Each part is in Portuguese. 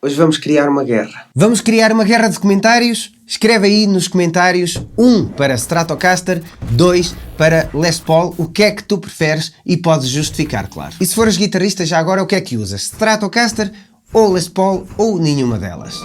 Hoje vamos criar uma guerra. Vamos criar uma guerra de comentários? Escreve aí nos comentários 1 para Stratocaster, 2 para Les Paul, o que é que tu preferes e podes justificar, claro. E se fores guitarrista já agora, o que é que usas? Stratocaster ou Les Paul ou nenhuma delas?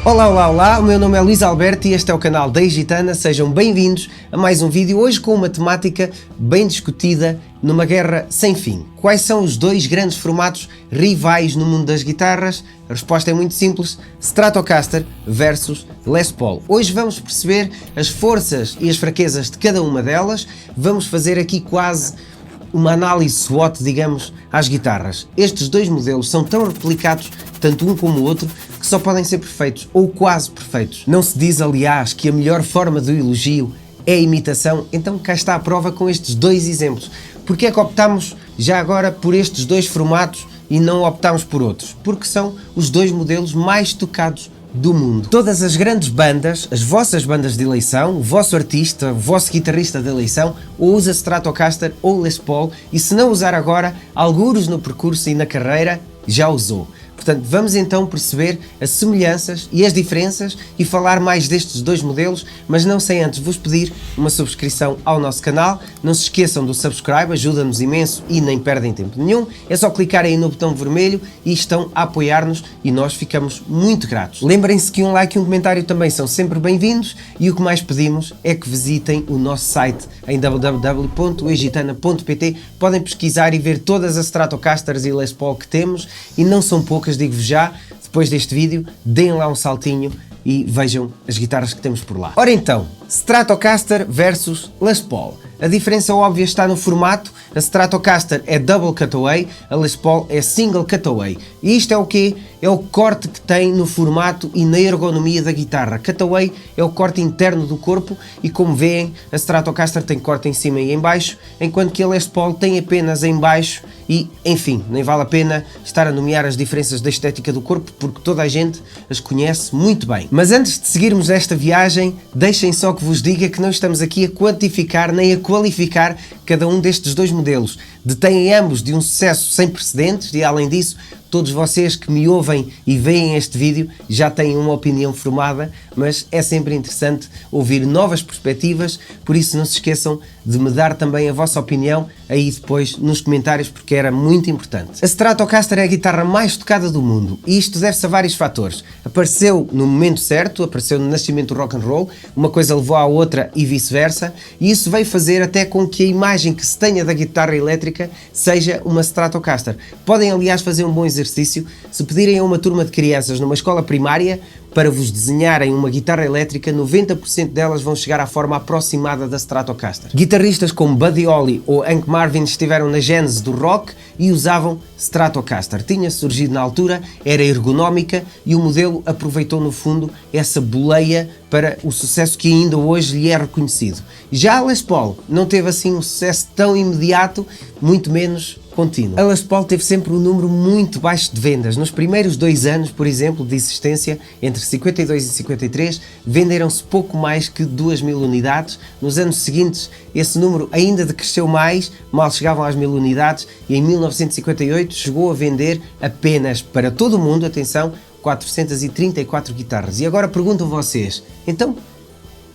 Olá, o meu nome é Luís Alberto e este é o canal da Gitana. Sejam bem-vindos a mais um vídeo, hoje com uma temática bem discutida numa guerra sem fim. Quais são os dois grandes formatos rivais no mundo das guitarras? A resposta é muito simples: Stratocaster versus Les Paul. Hoje vamos perceber as forças e as fraquezas de cada uma delas, vamos fazer aqui quase uma análise SWOT, digamos, às guitarras. Estes dois modelos são tão replicados, tanto um como o outro, que só podem ser perfeitos, ou quase perfeitos. Não se diz, aliás, que a melhor forma do elogio é a imitação? Então cá está a prova com estes dois exemplos. Porque é que optámos já agora por estes dois formatos e não optámos por outros? Porque são os dois modelos mais tocados do mundo. Todas as grandes bandas, as vossas bandas de eleição, o vosso artista, o vosso guitarrista de eleição, ou usa Stratocaster ou Les Paul, e se não usar agora, algures no percurso e na carreira, já usou. Portanto, vamos então perceber as semelhanças e as diferenças e falar mais destes dois modelos, mas não sem antes vos pedir uma subscrição ao nosso canal. Não se esqueçam do subscribe, ajuda-nos imenso e nem perdem tempo nenhum. É só clicar aí no botão vermelho e estão a apoiar-nos e nós ficamos muito gratos. Lembrem-se que um like e um comentário também são sempre bem-vindos e o que mais pedimos é que visitem o nosso site em www.egitana.pt. Podem pesquisar e ver todas as Stratocasters e Les Paul que temos, e não são poucas, digo-vos já. Depois deste vídeo, deem lá um saltinho e vejam as guitarras que temos por lá. Ora então, Stratocaster versus Les Paul. A diferença óbvia está no formato. A Stratocaster é double cutaway, a Les Paul é single cutaway. E isto é o quê? É o corte que tem no formato e na ergonomia da guitarra. Cutaway é o corte interno do corpo e, como veem, a Stratocaster tem corte em cima e em baixo, enquanto que a Les Paul tem apenas em baixo e, enfim, nem vale a pena estar a nomear as diferenças da estética do corpo porque toda a gente as conhece muito bem. Mas antes de seguirmos esta viagem, deixem só que vos diga que não estamos aqui a quantificar nem a qualificar cada um destes dois modelos. Detêm ambos de um sucesso sem precedentes e, além disso, todos vocês que me ouvem e veem este vídeo já têm uma opinião formada, mas é sempre interessante ouvir novas perspectivas, por isso não se esqueçam de me dar também a vossa opinião aí depois nos comentários, porque era muito importante. A Stratocaster é a guitarra mais tocada do mundo e isto deve-se a vários fatores. Apareceu no momento certo, apareceu no nascimento do rock and roll, uma coisa levou à outra e vice-versa, e isso veio fazer até com que a imagem que se tenha da guitarra elétrica seja uma Stratocaster. Podem, aliás, fazer um bom exercício se pedirem a uma turma de crianças numa escola primária para vos desenharem uma guitarra elétrica, 90% delas vão chegar à forma aproximada da Stratocaster. Guitarristas como Buddy Holly ou Hank Marvin estiveram na gênese do rock e usavam Stratocaster. Tinha surgido na altura, era ergonómica e o modelo aproveitou no fundo essa boleia para o sucesso que ainda hoje lhe é reconhecido. Já a Les Paul não teve assim um sucesso tão imediato, muito menos contínuo. A Les Paul teve sempre um número muito baixo de vendas. Nos primeiros 2 anos, por exemplo, de existência, entre 52 e 53, venderam-se pouco mais que 2.000 unidades. Nos anos seguintes, esse número ainda decresceu mais, mal chegavam às 1.000 unidades, e em 1958 chegou a vender apenas, para todo o mundo, atenção, 434 guitarras. E agora perguntam vocês, então,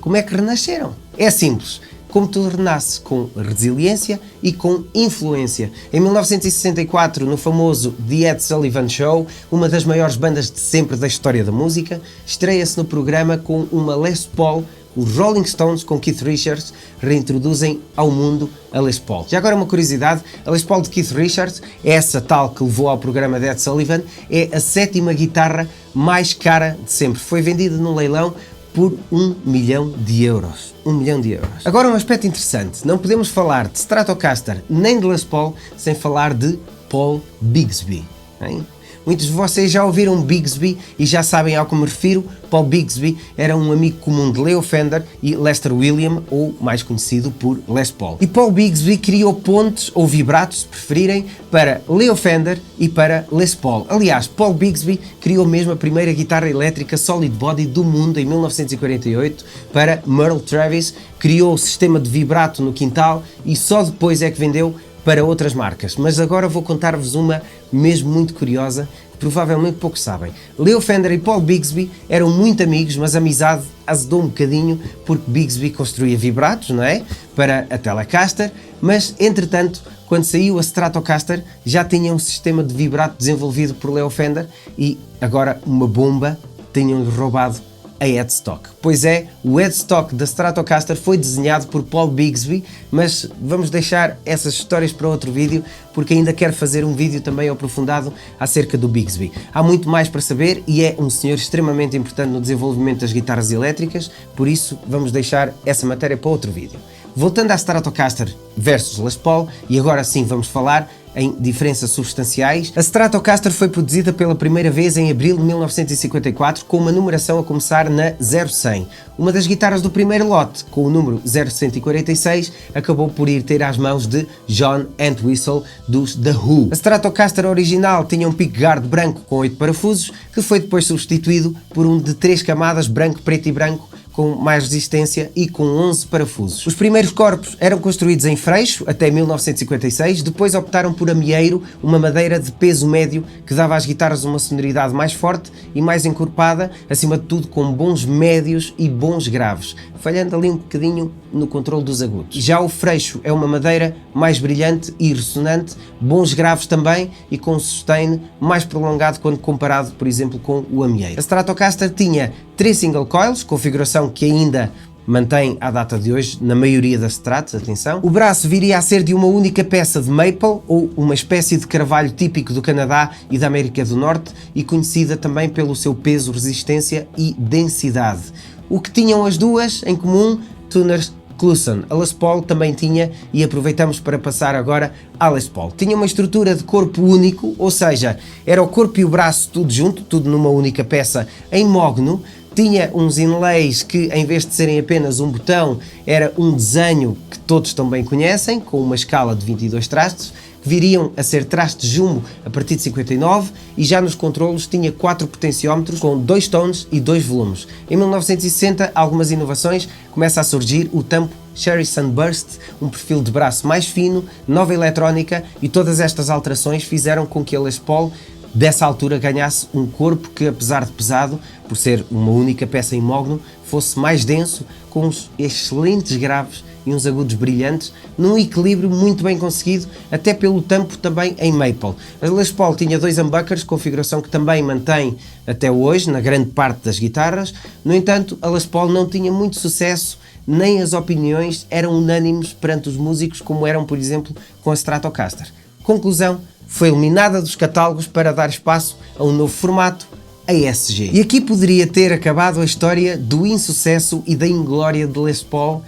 como é que renasceram? É simples. Como tudo renasce, com resiliência e com influência. Em 1964, no famoso The Ed Sullivan Show, uma das maiores bandas de sempre da história da música, estreia-se no programa com uma Les Paul. Os Rolling Stones, com Keith Richards, reintroduzem ao mundo a Les Paul. Já agora uma curiosidade, a Les Paul de Keith Richards, essa tal que levou ao programa de Ed Sullivan, é a 7ª guitarra mais cara de sempre. Foi vendida num leilão por 1 milhão de euros. 1 milhão de euros. Agora um aspecto interessante, não podemos falar de Stratocaster nem de Les Paul sem falar de Paul Bigsby, hein? Muitos de vocês já ouviram Bigsby e já sabem ao que me refiro. Paul Bigsby era um amigo comum de Leo Fender e Lester William, ou mais conhecido por Les Paul. E Paul Bigsby criou pontes ou vibratos, se preferirem, para Leo Fender e para Les Paul. Aliás, Paul Bigsby criou mesmo a primeira guitarra elétrica solid body do mundo em 1948 para Merle Travis, criou o sistema de vibrato no quintal e só depois é que vendeu para outras marcas, mas agora vou contar-vos uma mesmo muito curiosa, que provavelmente poucos sabem. Leo Fender e Paul Bigsby eram muito amigos, mas a amizade azedou um bocadinho porque Bigsby construía vibratos, não é? Para a Telecaster, mas entretanto, quando saiu a Stratocaster, já tinha um sistema de vibrato desenvolvido por Leo Fender e agora uma bomba tinham-lhe roubado a headstock. Pois é, o headstock da Stratocaster foi desenhado por Paul Bigsby, mas vamos deixar essas histórias para outro vídeo, porque ainda quero fazer um vídeo também aprofundado acerca do Bigsby. Há muito mais para saber e é um senhor extremamente importante no desenvolvimento das guitarras elétricas, por isso vamos deixar essa matéria para outro vídeo. Voltando à Stratocaster versus Les Paul, e agora sim vamos falar em diferenças substanciais. A Stratocaster foi produzida pela primeira vez em abril de 1954 com uma numeração a começar na 0100. Uma das guitarras do primeiro lote, com o número 0146, acabou por ir ter às mãos de John Entwistle dos The Who. A Stratocaster original tinha um pickguard branco com 8 parafusos, que foi depois substituído por um de 3 camadas branco, preto e branco, com mais resistência e com 11 parafusos. Os primeiros corpos eram construídos em freixo até 1956, depois optaram por amieiro, uma madeira de peso médio que dava às guitarras uma sonoridade mais forte e mais encorpada, acima de tudo com bons médios e bons graves, falhando ali um bocadinho no controle dos agudos. Já o freixo é uma madeira mais brilhante e ressonante, bons graves também e com um sustain mais prolongado quando comparado, por exemplo, com o amieiro. A Stratocaster tinha 3 single coils, configuração que ainda mantém à data de hoje na maioria das Strats, atenção. O braço viria a ser de uma única peça de maple, ou uma espécie de carvalho típico do Canadá e da América do Norte e conhecida também pelo seu peso, resistência e densidade. O que tinham as duas em comum? Tuners Kluson. A Les Paul também tinha, e aproveitamos para passar agora à Les Paul. Tinha uma estrutura de corpo único, ou seja, era o corpo e o braço tudo junto, tudo numa única peça em mogno. Tinha uns inlays que, em vez de serem apenas um botão, era um desenho que todos também conhecem, com uma escala de 22 trastes, que viriam a ser trastes jumbo a partir de 59, e já nos controlos tinha 4 potenciómetros com 2 tones e 2 volumes. Em 1960, algumas inovações, começa a surgir o tampo Cherry Sunburst, um perfil de braço mais fino, nova eletrónica, e todas estas alterações fizeram com que a Les Paul dessa altura ganhasse um corpo que, apesar de pesado, por ser uma única peça em mogno, fosse mais denso, com uns excelentes graves e uns agudos brilhantes, num equilíbrio muito bem conseguido, até pelo tampo também em maple. A Les Paul tinha 2 humbuckers, configuração que também mantém até hoje na grande parte das guitarras. No entanto, a Les Paul não tinha muito sucesso, nem as opiniões eram unânimes perante os músicos, como eram, por exemplo, com a Stratocaster. Conclusão: foi eliminada dos catálogos para dar espaço a um novo formato, a SG. E aqui poderia ter acabado a história do insucesso e da inglória de Les Paul,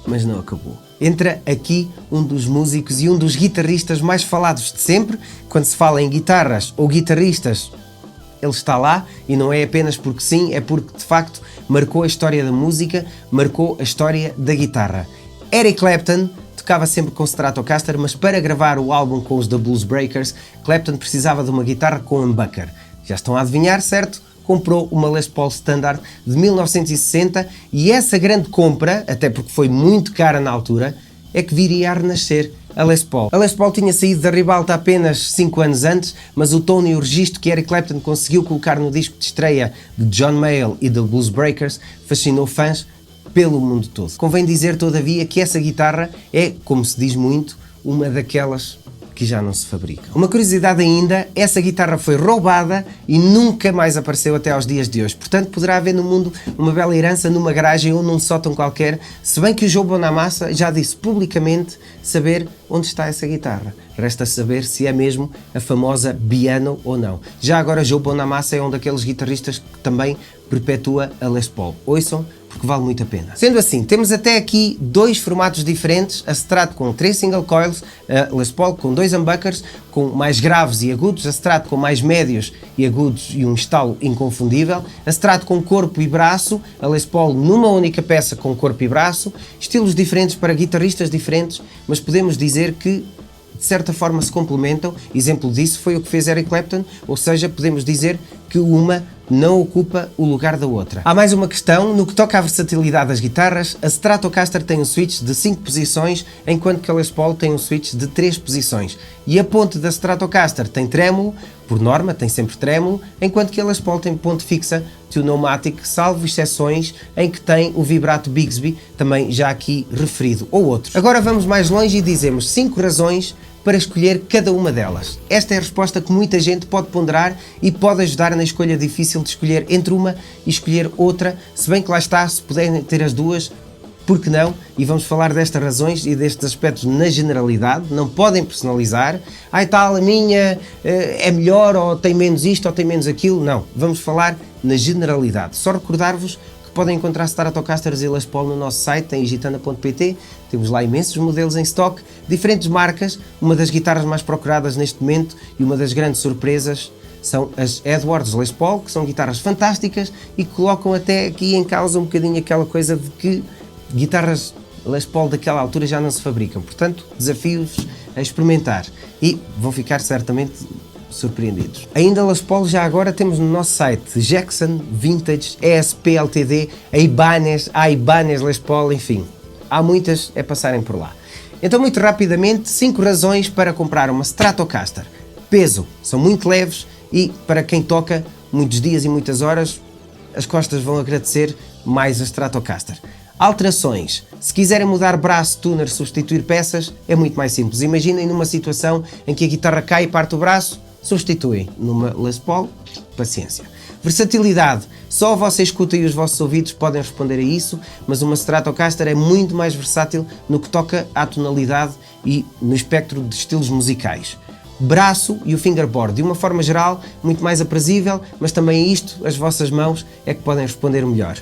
mas não acabou. Entra aqui um dos músicos e um dos guitarristas mais falados de sempre. Quando se fala em guitarras ou guitarristas, ele está lá, e não é apenas porque sim, é porque de facto marcou a história da música, marcou a história da guitarra. Eric Clapton tocava sempre com Stratocaster, mas para gravar o álbum com os The Blues Breakers, Clapton precisava de uma guitarra com humbucker. Já estão a adivinhar, certo? Comprou uma Les Paul Standard de 1960, e essa grande compra, até porque foi muito cara na altura, é que viria a renascer a Les Paul. A Les Paul tinha saído da ribalta apenas 5 anos antes, mas o tom e o registro que Eric Clapton conseguiu colocar no disco de estreia de John Mayall e The Blues Breakers fascinou fãs pelo mundo todo. Convém dizer, todavia, que essa guitarra é, como se diz muito, uma daquelas que já não se fabricam. Uma curiosidade ainda, essa guitarra foi roubada e nunca mais apareceu até aos dias de hoje. Portanto, poderá haver no mundo uma bela herança numa garagem ou num sótão qualquer, se bem que o Joe Bonamassa já disse publicamente saber onde está essa guitarra. Resta saber se é mesmo a famosa Biano ou não. Já agora, Joe Bonamassa é um daqueles guitarristas que também perpetua a Les Paul. Ouçam, porque vale muito a pena. Sendo assim, temos até aqui 2 formatos diferentes, a Strat com 3 single coils, a Les Paul com 2 humbuckers, com mais graves e agudos, a Strat com mais médios e agudos e um estalo inconfundível, a Strat com corpo e braço, a Les Paul numa única peça com corpo e braço, estilos diferentes para guitarristas diferentes, mas podemos dizer que de certa forma se complementam. Exemplo disso foi o que fez Eric Clapton, ou seja, podemos dizer que uma não ocupa o lugar da outra. Há mais uma questão, no que toca à versatilidade das guitarras, a Stratocaster tem um switch de 5 posições, enquanto que a Les Paul tem um switch de 3 posições. E a ponte da Stratocaster tem trêmulo, por norma tem sempre trêmulo, enquanto que a Les Paul tem ponte fixa Tune-o-matic, salvo exceções em que tem o vibrato Bigsby, também já aqui referido, ou outros. Agora vamos mais longe e dizemos 5 razões para escolher cada uma delas. Esta é a resposta que muita gente pode ponderar e pode ajudar na escolha difícil de escolher entre uma e escolher outra, se bem que lá está, se puderem ter as duas, por que não? E vamos falar destas razões e destes aspectos na generalidade, não podem personalizar. Ai tal, a minha é melhor, ou tem menos isto, ou tem menos aquilo. Não, vamos falar na generalidade. Só recordar-vos que podem encontrar Stratocasters e Les Paul no nosso site, em gitana.pt. Temos lá imensos modelos em stock, diferentes marcas, uma das guitarras mais procuradas neste momento e uma das grandes surpresas são as Edwards Les Paul, que são guitarras fantásticas e que colocam até aqui em causa um bocadinho aquela coisa de que guitarras Les Paul daquela altura já não se fabricam. Portanto, desafios a experimentar e vão ficar certamente surpreendidos. Ainda Les Paul já agora temos no nosso site Jackson, Vintage, ESP Ltd, a Ibanez Les Paul, enfim. Há muitas, é passarem por lá. Então, muito rapidamente, 5 razões para comprar uma Stratocaster. Peso, são muito leves e para quem toca muitos dias e muitas horas, as costas vão agradecer mais a Stratocaster. Alterações. Se quiserem mudar braço, tuner, substituir peças, é muito mais simples. Imaginem numa situação em que a guitarra cai e parte o braço, substituem. Numa Les Paul, paciência. Versatilidade. Só você escuta e os vossos ouvidos podem responder a isso, mas uma Stratocaster é muito mais versátil no que toca à tonalidade e no espectro de estilos musicais. Braço e o fingerboard, de uma forma geral, muito mais aprazível, mas também isto, as vossas mãos, é que podem responder melhor.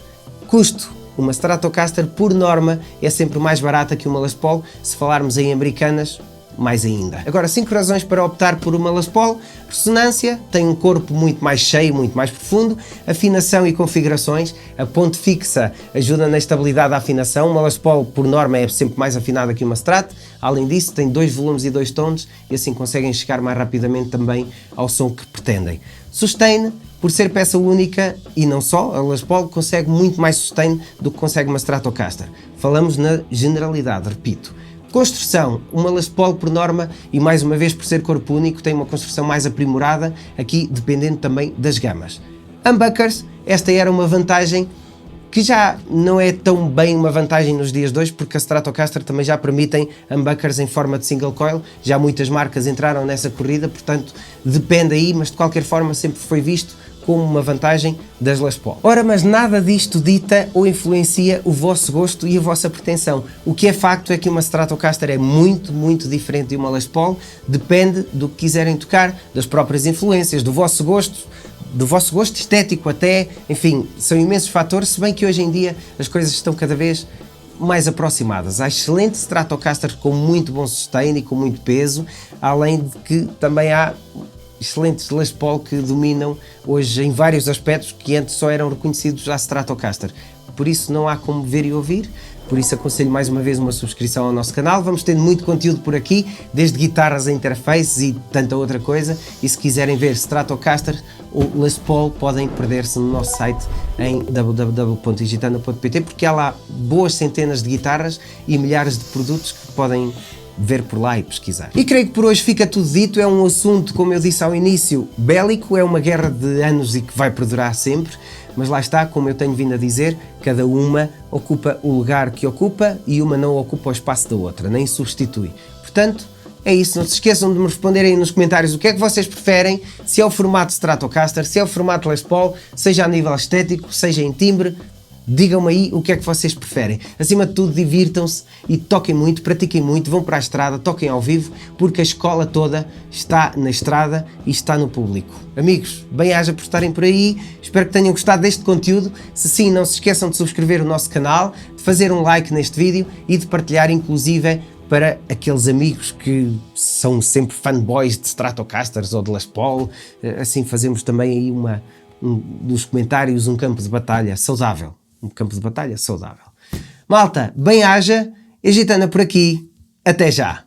Custo. Uma Stratocaster, por norma, é sempre mais barata que uma Les Paul, se falarmos em americanas, mais ainda. Agora, 5 razões para optar por uma Les Paul. Ressonância, tem um corpo muito mais cheio, muito mais profundo. Afinação e configurações, a ponte fixa ajuda na estabilidade da afinação. Uma Les Paul, por norma, é sempre mais afinada que uma Strat. Além disso, tem 2 volumes e 2 tons e assim conseguem chegar mais rapidamente também ao som que pretendem. Sustain, por ser peça única e não só, a Les Paul consegue muito mais sustain do que consegue uma Stratocaster. Falamos na generalidade, repito. Construção, uma Les Paul por norma e mais uma vez por ser corpo único tem uma construção mais aprimorada, aqui dependendo também das gamas. Humbuckers, esta era uma vantagem que já não é tão bem uma vantagem nos dias de hoje, porque a Stratocaster também já permitem humbuckers em forma de single coil, já muitas marcas entraram nessa corrida, portanto depende aí, mas de qualquer forma sempre foi visto como uma vantagem das Les Paul. Ora, mas nada disto dita ou influencia o vosso gosto e a vossa pretensão. O que é facto é que uma Stratocaster é muito, muito diferente de uma Les Paul, depende do que quiserem tocar, das próprias influências, do vosso gosto estético até, enfim, são imensos fatores, se bem que hoje em dia as coisas estão cada vez mais aproximadas. Há excelentes Stratocasters com muito bom sustain e com muito peso, além de que também há excelentes Les Paul que dominam hoje em vários aspectos que antes só eram reconhecidos à Stratocaster. Por isso não há como ver e ouvir, por isso aconselho mais uma vez uma subscrição ao nosso canal. Vamos tendo muito conteúdo por aqui, desde guitarras a interfaces e tanta outra coisa, e se quiserem ver Stratocaster ou Les Paul podem perder-se no nosso site em www.gitana.pt, porque há lá boas centenas de guitarras e milhares de produtos que podem ver por lá e pesquisar. E creio que por hoje fica tudo dito. É um assunto, como eu disse ao início, bélico, é uma guerra de anos e que vai perdurar sempre, mas lá está, como eu tenho vindo a dizer, cada uma ocupa o lugar que ocupa e uma não ocupa o espaço da outra, nem substitui. Portanto, é isso, não se esqueçam de me responderem aí nos comentários o que é que vocês preferem, se é o formato Stratocaster, se é o formato Les Paul, seja a nível estético, seja em timbre. Digam-me aí o que é que vocês preferem. Acima de tudo, divirtam-se e toquem muito, pratiquem muito, vão para a estrada, toquem ao vivo, porque a escola toda está na estrada e está no público. Amigos, bem-aja por estarem por aí, espero que tenham gostado deste conteúdo. Se sim, não se esqueçam de subscrever o nosso canal, de fazer um like neste vídeo e de partilhar, inclusive, para aqueles amigos que são sempre fanboys de Stratocasters ou de Les Paul. Assim fazemos também aí nos comentários um campo de batalha saudável. Um campo de batalha saudável. Malta, bem-aja, Gitana por aqui, até já!